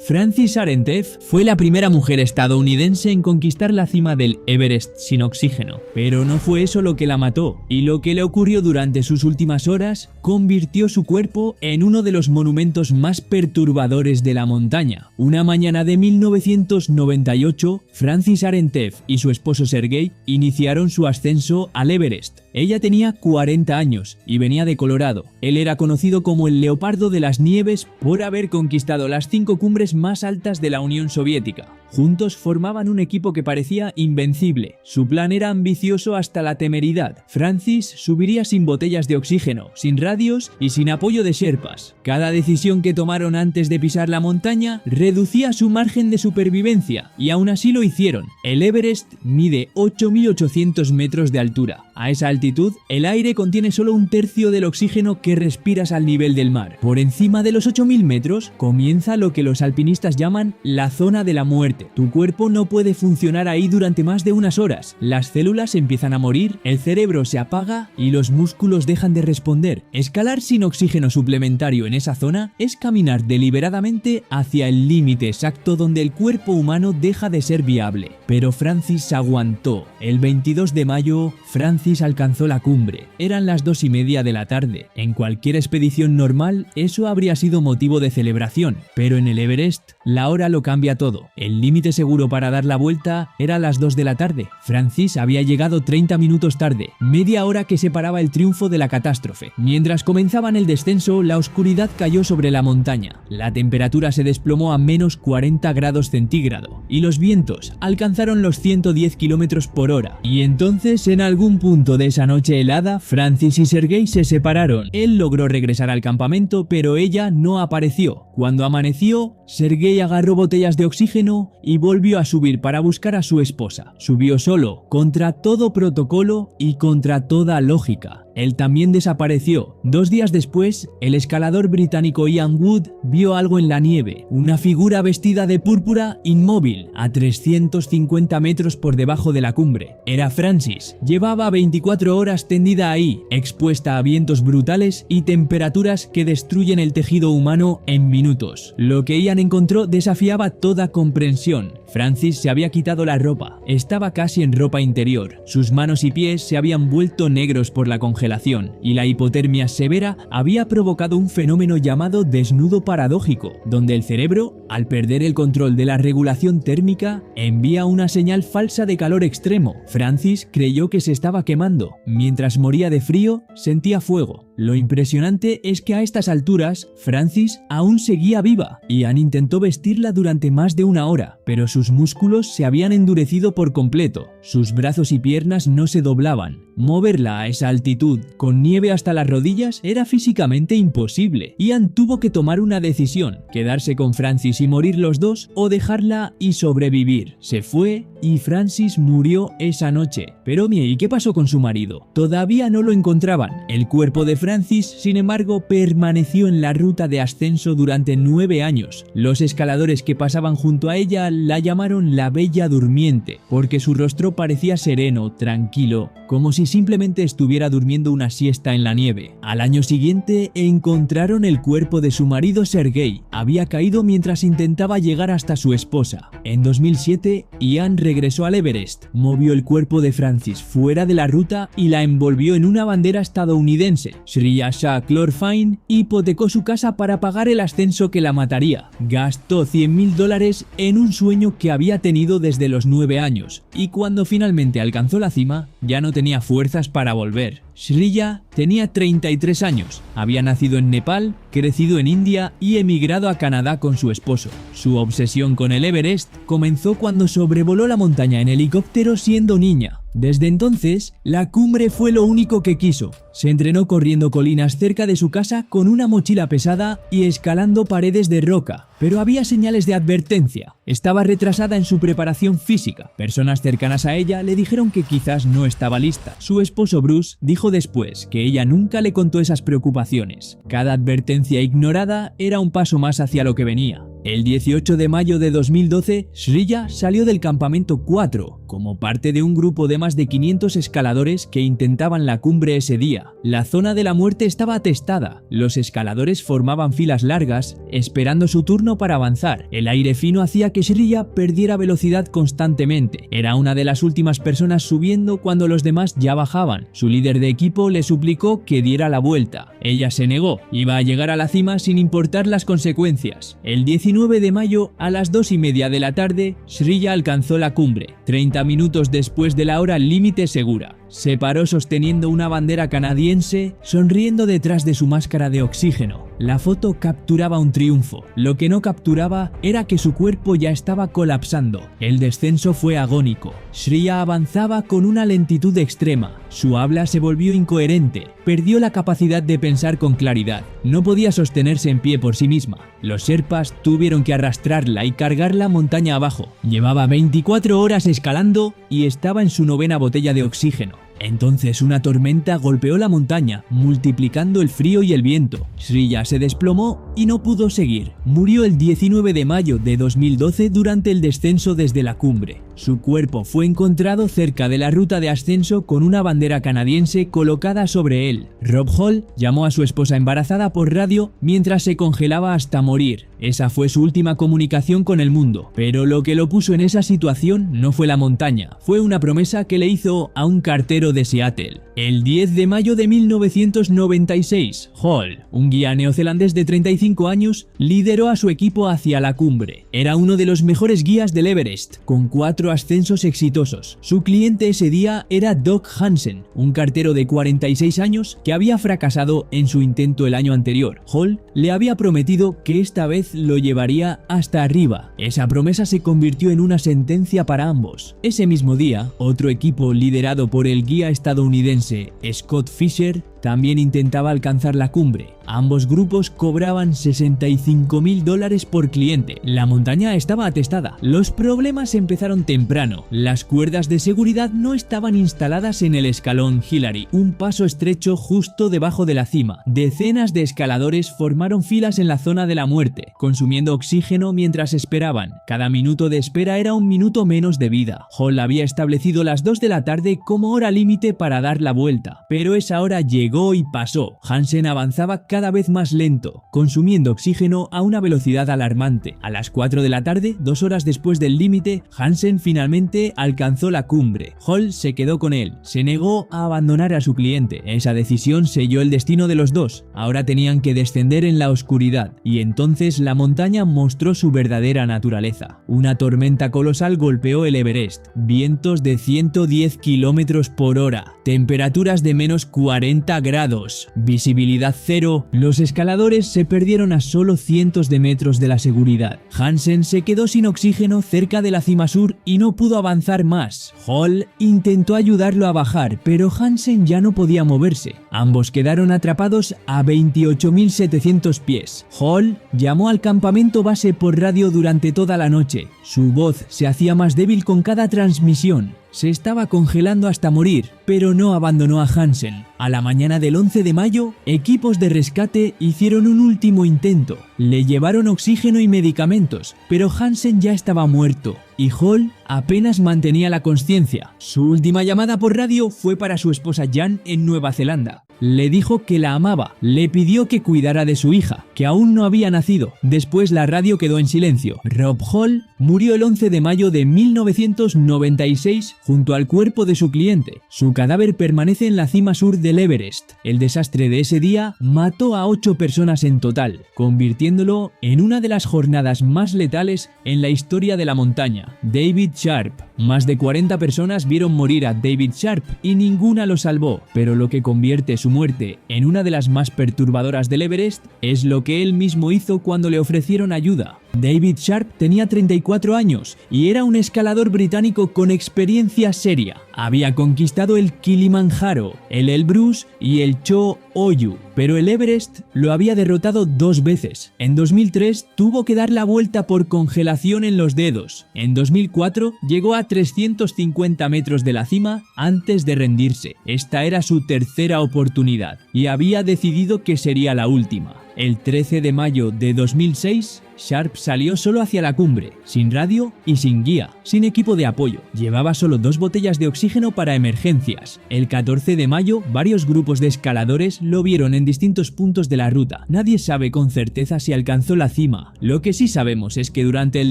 Frances Arenteff fue la primera mujer estadounidense en conquistar la cima del Everest sin oxígeno, pero no fue eso lo que la mató, y lo que le ocurrió durante sus últimas horas convirtió su cuerpo en uno de los monumentos más perturbadores de la montaña. Una mañana de 1998, Frances Arenteff y su esposo Sergei iniciaron su ascenso al Everest. Ella tenía 40 años y venía de Colorado. Él era conocido como el Leopardo de las Nieves por haber conquistado las 5 cumbres más altas de la Unión Soviética. Juntos formaban un equipo que parecía invencible. Su plan era ambicioso hasta la temeridad. Frances subiría sin botellas de oxígeno, sin radios y sin apoyo de sherpas. Cada decisión que tomaron antes de pisar la montaña reducía su margen de supervivencia, y aún así lo hicieron. El Everest mide 8.800 metros de altura. A esa altitud, el aire contiene solo un tercio del oxígeno que respiras al nivel del mar. Por encima de los 8.000 metros comienza lo que los alpinistas llaman la zona de la muerte. Tu cuerpo no puede funcionar ahí durante más de unas horas. Las células empiezan a morir, el cerebro se apaga y los músculos dejan de responder. Escalar sin oxígeno suplementario en esa zona es caminar deliberadamente hacia el límite exacto donde el cuerpo humano deja de ser viable. Pero Frances aguantó. El 22 de mayo, Frances alcanzó la cumbre. Eran las 2:30 de la tarde. En cualquier expedición normal, eso habría sido motivo de celebración, pero en el Everest, la hora lo cambia todo. El límite seguro para dar la vuelta era a las 2 de la tarde. Frances había llegado 30 minutos tarde, media hora que separaba el triunfo de la catástrofe. Mientras comenzaban el descenso, la oscuridad cayó sobre la montaña. La temperatura se desplomó a menos 40 grados centígrados y los vientos alcanzaron los 110 km por hora. Y entonces, en algún punto de esa noche helada, Frances y Sergei se separaron. Él logró regresar al campamento, pero ella no apareció. Cuando amaneció, Sergei agarró botellas de oxígeno y volvió a subir para buscar a su esposa. Subió solo, contra todo protocolo y contra toda lógica. Él también desapareció. 2 días después, el escalador británico Ian Wood vio algo en la nieve, una figura vestida de púrpura inmóvil, a 350 metros por debajo de la cumbre. Era Frances. Llevaba 24 horas tendida ahí, expuesta a vientos brutales y temperaturas que destruyen el tejido humano en minutos. Lo que Ian encontró desafiaba toda comprensión. Frances se había quitado la ropa. Estaba casi en ropa interior. Sus manos y pies se habían vuelto negros por la congelación, y la hipotermia severa había provocado un fenómeno llamado desnudo paradójico, donde el cerebro, al perder el control de la regulación térmica, envía una señal falsa de calor extremo. Frances creyó que se estaba quemando. Mientras moría de frío, sentía fuego. Lo impresionante es que a estas alturas, Frances aún seguía viva. Ian intentó vestirla durante más de una hora, pero sus músculos se habían endurecido por completo. Sus brazos y piernas no se doblaban. Moverla a esa altitud, con nieve hasta las rodillas, era físicamente imposible. Ian tuvo que tomar una decisión: quedarse con Frances y morir los dos, o dejarla y sobrevivir. Se fue y Frances murió esa noche. Pero ¿y qué pasó con su marido? Todavía no lo encontraban. El cuerpo de Frances, sin embargo, permaneció en la ruta de ascenso durante 9 años. Los escaladores que pasaban junto a ella la llamaron la Bella Durmiente, porque su rostro parecía sereno, tranquilo, como si simplemente estuviera durmiendo una siesta en la nieve. Al año siguiente encontraron el cuerpo de su marido Sergei. Había caído mientras intentaba llegar hasta su esposa. En 2007, Ian regresó al Everest, movió el cuerpo de Frances fuera de la ruta y la envolvió en una bandera estadounidense. Shreya Shah Chlorfine hipotecó su casa para pagar el ascenso que la mataría. Gastó $100.000 en un sueño que había tenido desde los 9 años, y cuando finalmente alcanzó la cima, ya no tenía fuerzas para volver. Shreya tenía 33 años, había nacido en Nepal, crecido en India y emigrado a Canadá con su esposo. Su obsesión con el Everest comenzó cuando sobrevoló la montaña en helicóptero siendo niña. Desde entonces, la cumbre fue lo único que quiso. Se entrenó corriendo colinas cerca de su casa con una mochila pesada y escalando paredes de roca. Pero había señales de advertencia. Estaba retrasada en su preparación física. Personas cercanas a ella le dijeron que quizás no estaba lista. Su esposo Bruce dijo después que ella nunca le contó esas preocupaciones. Cada advertencia ignorada era un paso más hacia lo que venía. El 18 de mayo de 2012, Sriya salió del campamento 4 como parte de un grupo de más de 500 escaladores que intentaban la cumbre ese día. La zona de la muerte estaba atestada. Los escaladores formaban filas largas, esperando su turno para avanzar. El aire fino hacía que Sriya perdiera velocidad constantemente. Era una de las últimas personas subiendo cuando los demás ya bajaban. Su líder de equipo le suplicó que diera la vuelta. Ella se negó. Iba a llegar a la cima sin importar las consecuencias. El 19 de mayo, a las 2:30 de la tarde, Sriya alcanzó la cumbre. 30 minutos después de la hora límite segura. Se paró sosteniendo una bandera canadiense, sonriendo detrás de su máscara de oxígeno. La foto capturaba un triunfo. Lo que no capturaba era que su cuerpo ya estaba colapsando. El descenso fue agónico. Sriya avanzaba con una lentitud extrema. Su habla se volvió incoherente. Perdió la capacidad de pensar con claridad. No podía sostenerse en pie por sí misma. Los sherpas tuvieron que arrastrarla y cargarla montaña abajo. Llevaba 24 horas escalando y estaba en su 9ª botella de oxígeno. Entonces una tormenta golpeó la montaña, multiplicando el frío y el viento. Sriya se desplomó y no pudo seguir. Murió el 19 de mayo de 2012 durante el descenso desde la cumbre. Su cuerpo fue encontrado cerca de la ruta de ascenso con una bandera canadiense colocada sobre él. Rob Hall llamó a su esposa embarazada por radio mientras se congelaba hasta morir. Esa fue su última comunicación con el mundo. Pero lo que lo puso en esa situación no fue la montaña, fue una promesa que le hizo a un cartero de Seattle. El 10 de mayo de 1996, Hall, un guía neozelandés de 35 años, lideró a su equipo hacia la cumbre. Era uno de los mejores guías del Everest, con 4 ascensos exitosos. Su cliente ese día era Doc Hansen, un cartero de 46 años que había fracasado en su intento el año anterior. Hall le había prometido que esta vez lo llevaría hasta arriba. Esa promesa se convirtió en una sentencia para ambos. Ese mismo día, otro equipo liderado por el guía estadounidense Scott Fisher también intentaba alcanzar la cumbre. Ambos grupos cobraban $65.000 por cliente. La montaña estaba atestada. Los problemas empezaron temprano. Las cuerdas de seguridad no estaban instaladas en el escalón Hillary, un paso estrecho justo debajo de la cima. Decenas de escaladores formaron filas en la zona de la muerte, consumiendo oxígeno mientras esperaban. Cada minuto de espera era un minuto menos de vida. Hall había establecido las 2 de la tarde como hora límite para dar la vuelta, pero esa hora llegó y pasó. Hansen avanzaba cada vez más lento, consumiendo oxígeno a una velocidad alarmante. A las 4 de la tarde, 2 horas después del límite, Hansen finalmente alcanzó la cumbre. Hall se quedó con él. Se negó a abandonar a su cliente. Esa decisión selló el destino de los dos. Ahora tenían que descender en la oscuridad, y entonces la montaña mostró su verdadera naturaleza. Una tormenta colosal golpeó el Everest. Vientos de 110 km por hora. Temperaturas de menos 40 grados. Visibilidad cero. Los escaladores se perdieron a solo cientos de metros de la seguridad. Hansen se quedó sin oxígeno cerca de la cima sur y no pudo avanzar más. Hall intentó ayudarlo a bajar, pero Hansen ya no podía moverse. Ambos quedaron atrapados a 28.700 pies. Hall llamó al campamento base por radio durante toda la noche. Su voz se hacía más débil con cada transmisión. Se estaba congelando hasta morir, pero no abandonó a Hansen. A la mañana del 11 de mayo, equipos de rescate hicieron un último intento. Le llevaron oxígeno y medicamentos, pero Hansen ya estaba muerto y Hall apenas mantenía la consciencia. Su última llamada por radio fue para su esposa Jan en Nueva Zelanda. Le dijo que la amaba, le pidió que cuidara de su hija, que aún no había nacido. Después la radio quedó en silencio. Rob Hall murió el 11 de mayo de 1996 junto al cuerpo de su cliente. Su cadáver permanece en la cima sur del Everest. El desastre de ese día mató a 8 personas en total, convirtiéndolo en una de las jornadas más letales en la historia de la montaña. David Sharp. Más de 40 personas vieron morir a David Sharp y ninguna lo salvó, pero lo que convierte su muerte en una de las más perturbadoras del Everest es lo que él mismo hizo cuando le ofrecieron ayuda. David Sharp tenía 34 años y era un escalador británico con experiencia seria. Había conquistado el Kilimanjaro, el Elbrus y el Cho Oyu, pero el Everest lo había derrotado 2 veces. En 2003 tuvo que dar la vuelta por congelación en los dedos. En 2004 llegó a 350 metros de la cima antes de rendirse. Esta era su tercera oportunidad y había decidido que sería la última. El 13 de mayo de 2006, Sharp salió solo hacia la cumbre, sin radio y sin guía, sin equipo de apoyo. Llevaba solo 2 botellas de oxígeno para emergencias. El 14 de mayo, varios grupos de escaladores lo vieron en distintos puntos de la ruta. Nadie sabe con certeza si alcanzó la cima. Lo que sí sabemos es que durante el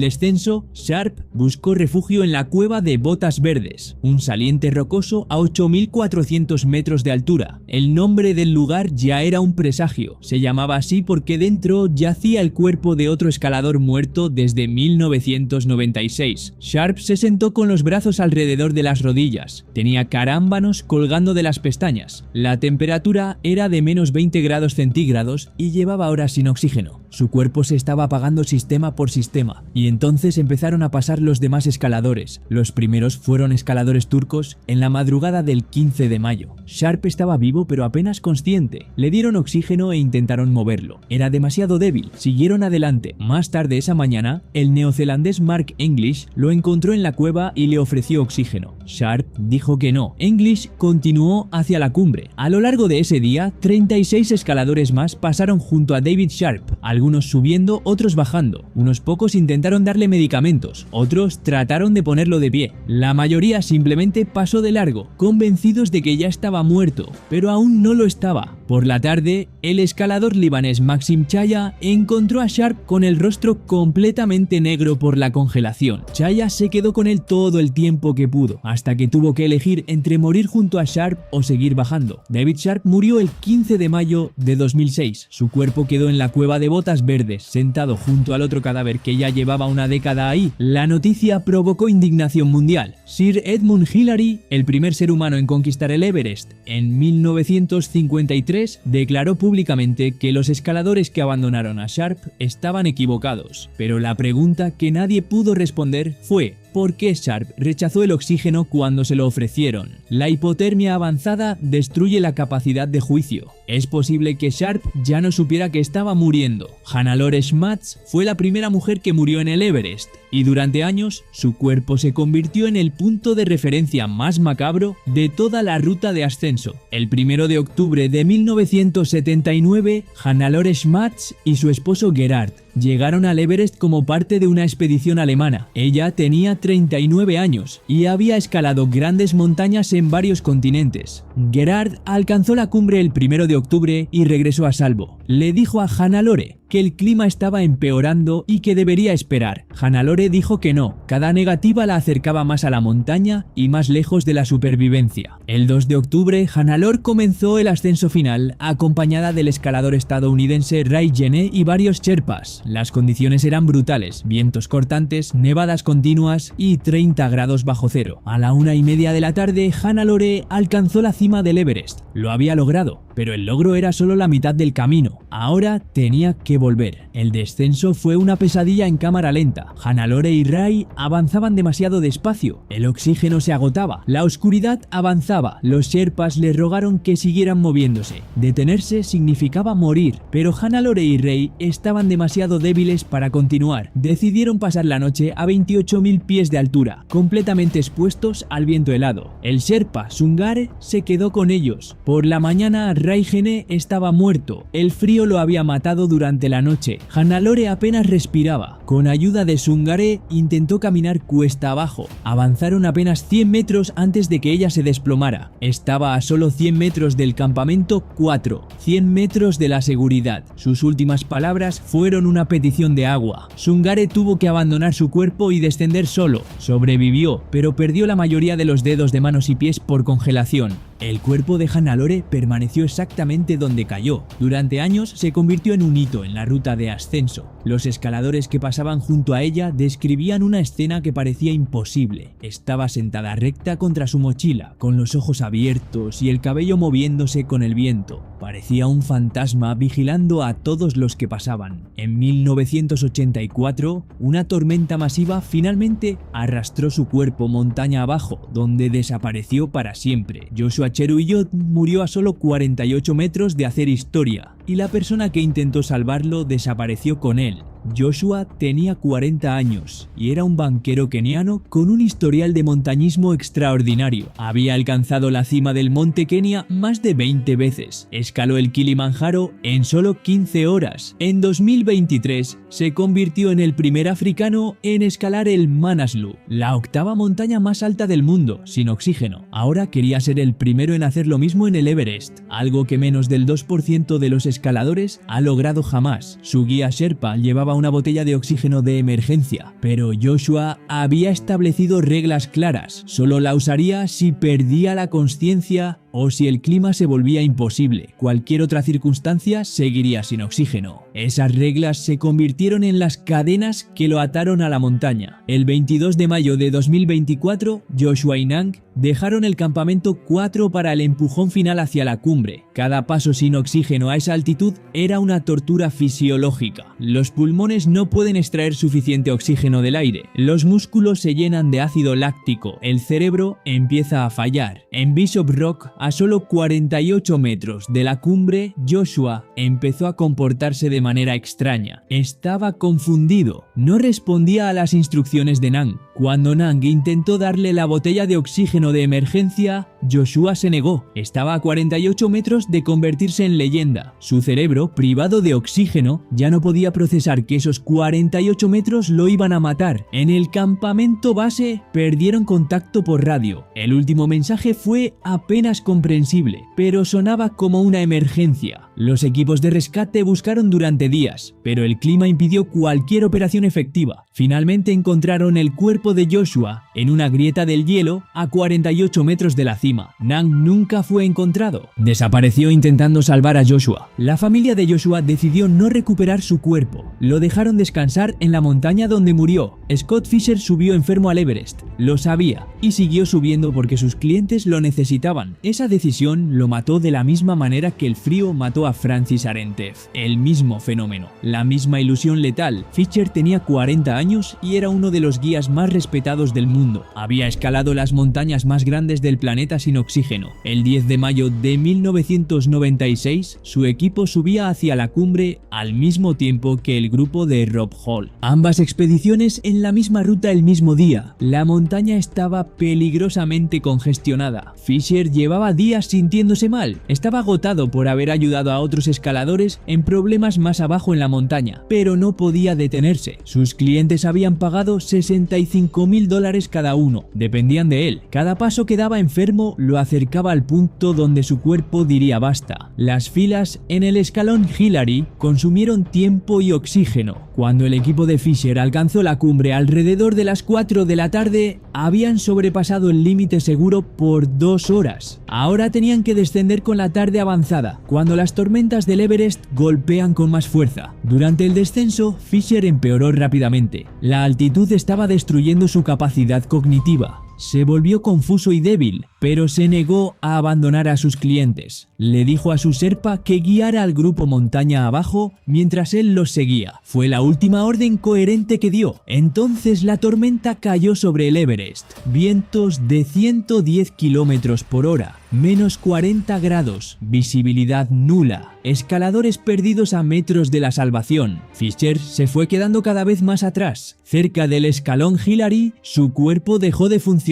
descenso, Sharp buscó refugio en la cueva de Botas Verdes, un saliente rocoso a 8.400 metros de altura. El nombre del lugar ya era un presagio. Se llamaba así porque dentro yacía el cuerpo de otro escalador muerto desde 1996. Sharp se sentó con los brazos alrededor de las rodillas. Tenía carámbanos colgando de las pestañas. La temperatura era de menos 20 grados centígrados y llevaba horas sin oxígeno. Su cuerpo se estaba apagando sistema por sistema, y entonces empezaron a pasar los demás escaladores. Los primeros fueron escaladores turcos en la madrugada del 15 de mayo. Sharp estaba vivo pero apenas consciente. Le dieron oxígeno e intentaron moverlo. Era demasiado débil. Siguieron adelante. Más tarde esa mañana, el neozelandés Mark English lo encontró en la cueva y le ofreció oxígeno. Sharp dijo que no. English continuó hacia la cumbre. A lo largo de ese día, 36 escaladores más pasaron junto a David Sharp, algunos subiendo, otros bajando. Unos pocos intentaron darle medicamentos, otros trataron de ponerlo de pie. La mayoría simplemente pasó de largo, convencidos de que ya estaba muerto, pero aún no lo estaba. Por la tarde, el escalador libanés Maxim Chaya encontró a Sharp con el rostro completamente negro por la congelación. Chaya se quedó con él todo el tiempo que pudo, hasta que tuvo que elegir entre morir junto a Sharp o seguir bajando. David Sharp murió el 15 de mayo de 2006. Su cuerpo quedó en la cueva de Botas Verdes, sentado junto al otro cadáver que ya llevaba una década ahí. La noticia provocó indignación mundial. Sir Edmund Hillary, el primer ser humano en conquistar el Everest en 1953, declaró públicamente que los escaladores que abandonaron a Sharp estaban equivocados. Pero la pregunta que nadie pudo responder fue: ¿por qué Sharp rechazó el oxígeno cuando se lo ofrecieron? La hipotermia avanzada destruye la capacidad de juicio. Es posible que Sharp ya no supiera que estaba muriendo. Hannelore Schmatz fue la primera mujer que murió en el Everest, y durante años su cuerpo se convirtió en el punto de referencia más macabro de toda la ruta de ascenso. El 1 de octubre de 1979, Hannelore Schmatz y su esposo Gerhard llegaron al Everest como parte de una expedición alemana. Ella tenía 39 años y había escalado grandes montañas en varios continentes. Gerhard alcanzó la cumbre el 1 de octubre y regresó a salvo. Le dijo a Hannelore que el clima estaba empeorando y que debería esperar. Hannelore dijo que no. Cada negativa la acercaba más a la montaña y más lejos de la supervivencia. El 2 de octubre, Hannelore comenzó el ascenso final, acompañada del escalador estadounidense Ray Gené y varios sherpas. Las condiciones eran brutales: vientos cortantes, nevadas continuas y 30 grados bajo cero. A la 1:30 de la tarde, Hannelore alcanzó la cima del Everest. Lo había logrado, pero el logro era solo la mitad del camino. Ahora tenía que volver. El descenso fue una pesadilla en cámara lenta. Hannelore y Ray avanzaban demasiado despacio. El oxígeno se agotaba. La oscuridad avanzaba. Los sherpas le rogaron que siguieran moviéndose. Detenerse significaba morir, pero Hannelore y Ray estaban demasiado débiles para continuar. Decidieron pasar la noche a 28.000 pies de altura, completamente expuestos al viento helado. El sherpa Sungare se quedó con ellos. Por la mañana, Ray Gené estaba muerto. El frío lo había matado durante la noche. Hannelore apenas respiraba. Con ayuda de Sungare intentó caminar cuesta abajo. Avanzaron apenas 100 metros antes de que ella se desplomara. Estaba a solo 100 metros del campamento 4, 100 metros de la seguridad. Sus últimas palabras fueron una petición de agua. Sungare tuvo que abandonar su cuerpo y descender solo. Sobrevivió, pero perdió la mayoría de los dedos de manos y pies por congelación. El cuerpo de Hannelore permaneció exactamente donde cayó. Durante años se convirtió en un hito en la ruta de ascenso. Los escaladores que pasaban junto a ella describían una escena que parecía imposible. Estaba sentada recta contra su mochila, con los ojos abiertos y el cabello moviéndose con el viento. Parecía un fantasma vigilando a todos los que pasaban. En 1984, una tormenta masiva finalmente arrastró su cuerpo montaña abajo, donde desapareció para siempre. Joshua Cheruyot murió a solo 48 metros de hacer historia. y la persona que intentó salvarlo desapareció con él. Joshua tenía 40 años y era un banquero keniano con un historial de montañismo extraordinario. Había alcanzado la cima del monte Kenia más de 20 veces. Escaló el Kilimanjaro en solo 15 horas. En 2023 se convirtió en el primer africano en escalar el Manaslu, la octava montaña más alta del mundo, sin oxígeno. Ahora quería ser el primero en hacer lo mismo en el Everest, algo que menos del 2% de los escaladores ha logrado jamás. Su guía Sherpa llevaba una botella de oxígeno de emergencia, pero Joshua había establecido reglas claras. Solo la usaría si perdía la consciencia o si el clima se volvía imposible. Cualquier otra circunstancia seguiría sin oxígeno. Esas reglas se convirtieron en las cadenas que lo ataron a la montaña. El 22 de mayo de 2024, Joshua y Nang dejaron el campamento 4 para el empujón final hacia la cumbre. Cada paso sin oxígeno a esa altitud era una tortura fisiológica. Los pulmones no pueden extraer suficiente oxígeno del aire. Los músculos se llenan de ácido láctico. El cerebro empieza a fallar. En Bishop Rock, a solo 48 metros de la cumbre, Joshua empezó a comportarse de manera extraña. Estaba confundido. No respondía a las instrucciones de Nang. Cuando Nang intentó darle la botella de oxígeno de emergencia, Joshua se negó. Estaba a 48 metros de convertirse en leyenda. Su cerebro, privado de oxígeno, ya no podía procesar que esos 48 metros lo iban a matar. En el campamento base perdieron contacto por radio. El último mensaje fue apenas comprensible, pero sonaba como una emergencia. Los equipos de rescate buscaron durante días, pero el clima impidió cualquier operación efectiva. Finalmente encontraron el cuerpo de Joshua en una grieta del hielo a 48 metros de la cima. Nang nunca fue encontrado. Desapareció intentando salvar a Joshua. La familia de Joshua decidió no recuperar su cuerpo. Lo dejaron descansar en la montaña donde murió. Scott Fisher subió enfermo al Everest. Lo sabía y siguió subiendo porque sus clientes lo necesitaban. Esa decisión lo mató de la misma manera que el frío mató a Francis Arentev. El mismo fenómeno, la misma ilusión letal. Fisher tenía 40 años y era uno de los guías más respetados del mundo. Había escalado las montañas más grandes del planeta sin oxígeno. El 10 de mayo de 1996, su equipo subía hacia la cumbre al mismo tiempo que el grupo de Rob Hall. Ambas expediciones en la misma ruta el mismo día. La montaña estaba peligrosamente congestionada. Fisher llevaba días sintiéndose mal. Estaba agotado por haber ayudado a otros escaladores en problemas más abajo en la montaña, pero no podía detenerse. Sus clientes habían pagado $65,000 cada uno. Dependían de él. Cada paso que daba enfermo lo acercaba al punto donde su cuerpo diría basta. Las filas en el escalón Hillary consumieron tiempo y oxígeno. Cuando el equipo de Fisher alcanzó la cumbre alrededor de las 4 de la tarde, habían sobrepasado el límite seguro por 2 horas. Ahora tenían que descender con la tarde avanzada, cuando las tormentas del Everest golpean con más fuerza. Durante el descenso, Fisher empeoró rápidamente. La altitud estaba destruyendo su capacidad cognitiva. Se volvió confuso y débil, pero se negó a abandonar a sus clientes. Le dijo a su Sherpa que guiara al grupo montaña abajo mientras él los seguía. Fue la última orden coherente que dio. Entonces la tormenta cayó sobre el Everest. Vientos de 110 km por hora, menos 40 grados, visibilidad nula, escaladores perdidos a metros de la salvación. Fisher se fue quedando cada vez más atrás. Cerca del escalón Hillary, su cuerpo dejó de funcionar.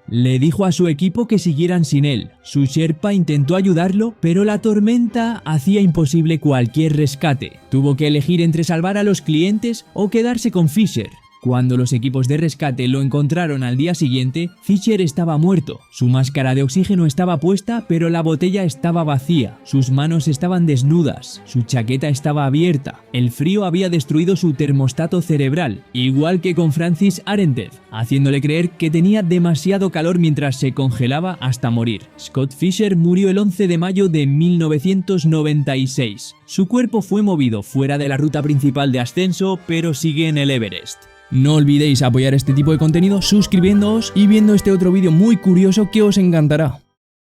Le dijo a su equipo que siguieran sin él. Su Sherpa intentó ayudarlo, pero la tormenta hacía imposible cualquier rescate. Tuvo que elegir entre salvar a los clientes o quedarse con Fisher. Cuando los equipos de rescate lo encontraron al día siguiente, Fisher estaba muerto. Su máscara de oxígeno estaba puesta, pero la botella estaba vacía. Sus manos estaban desnudas. Su chaqueta estaba abierta. El frío había destruido su termostato cerebral, igual que con Francis Arentev, haciéndole creer que tenía demasiado calor mientras se congelaba hasta morir. Scott Fisher murió el 11 de mayo de 1996. Su cuerpo fue movido fuera de la ruta principal de ascenso, pero sigue en el Everest. No olvidéis apoyar este tipo de contenido suscribiéndoos y viendo este otro vídeo muy curioso que os encantará.